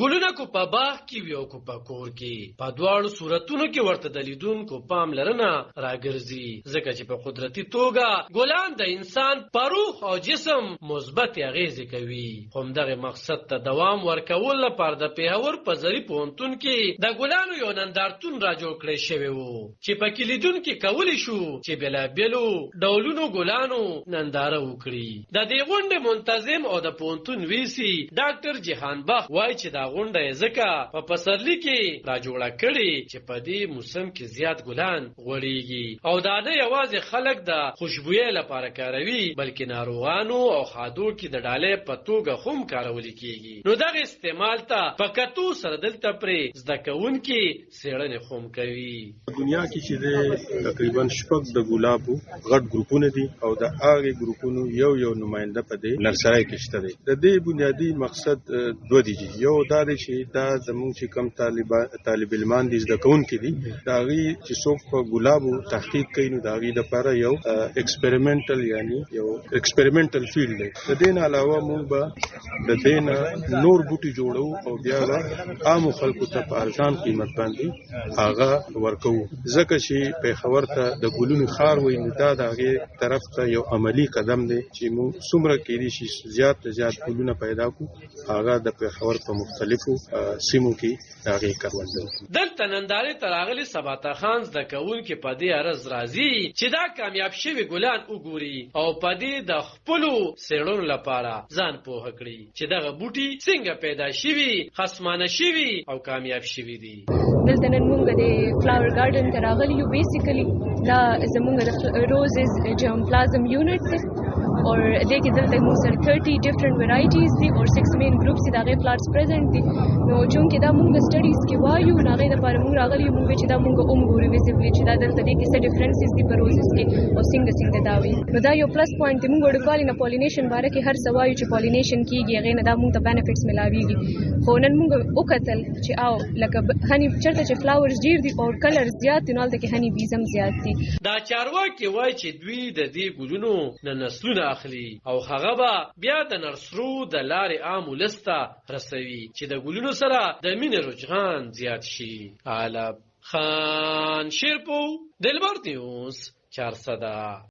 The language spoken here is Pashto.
ګلونه کو په باغ کې وي او کو په کور کې، په دواړو صورتونو کې ورته د لیدونکو پاملرنه راګرځي، ځکه چې په قدرتي توګه ګلان د انسان په روح او جسم مثبت اغیزې کوي. همدغه مقصد ته دوام ورکول لپاره د پیښور په ظریف پوهنتون کې د ګلانو یو نندارتون را جوړ کړی شوی و، چې پکې لیدونکي کولی شو چې بېلابېلو ډولونو ګلانو ننداره وکړي. د دې غونډې منتظم او د پوهنتون ویسي ډاکټر جهان بخت وایي چې دا غونډه یې ځکه په پسرلي کې را جوړه کړې چې په دې موسم کې زیات ګلان غوړېږي او دا نه یوازې خلک د خوشبویۍ لپاره کاروي، بلکې ناروغانو او خادو کې د ډالۍ په توګه هم کارول کېږي. نو دغه استعمال ته په کتو سره دلته پرې زده کوونکي څېړنې هم کوي. دنیا کې چې تقریبا 6 د ګلابو غټ ګروپونه دي او د هغه ګروپونو یو نماینده په دې نرسري کې شته دي. د دې بنیادی مقصد دوه دي. یو دا دی چې دا زموږ چې کم طالب علمان دي زده کوونکي دي، دا غي چې څوک په ګلابو تحقیق کوي نو دا غي لپاره یو ایکسپریمنټل یعنی یو ایکسپریمنټل فیلډ دی. د دې نه علاوه موږ به د دې نه نور بوټي جوړو او بیا عام خلکو ته په ارزان قیمت باندې هغه ورکو، ځکه چې پیښور ته د ګلونو ښار وایي نو دا د هغې طرف ته یو عملی قدم دی چې موږ څومره کېدای شي زیات ګلونه پیدا کړو، هغه د پیښور په مختلفو سیمو کې د هغې کروندو. دلته نندارې ته راغلي سباته خان زده کوونکي په دې عرض راځي چې دا کامیاب شوي ګلان وګوري او په دې د خپلو څېړنو لپاره ځان پوهه کړي چې دغه بوټي څنګه پیدا شوي، خصمانه شوي او کامیاب شوي دي. دلته نن موږ د فلاور ګارډن ته راغلي یو. بیسیکلی دا زموږ د روزز جرمپلازم یونټ دی اور دې کې دلته موږ سره 30 ډیفرنٹ ورایټیز دي اور 6 مین ګروپس دي، دغه فلاورز پریزنټ دي. نو چونکې دا موږ سټډیز کې وایو نه غي د لپاره موږ راغلي موږ چې دا موږ وګورو ویزیبلی چې دا دلته دې کې څه ډیفرنسز دي په روزز کې او څنګه دا وي. نو دا یو پلس پوینټ دی. موږ ورکوالي نه پولینیشن باره کې هر څه وایو چې پولینیشن کیږي، هغه نه دا موږ ته بینیفټس ملاويږي. خو نن موږ وکتل چې او لکه هني چرته چې فلاورز ډیر دي او کلر زیات دي، نو دلته کې هني بیزم زیات دي. دا چارواکي وایي چې دوی د دې ګلونو نه نسلونه اخلي او هغه به بیا د نرسرو د لارې عام ولس ته رسوي چې د ګلونو سره د مینې رجحان زیات شي. علب خان شیرپو، دلبر نیوز، 400.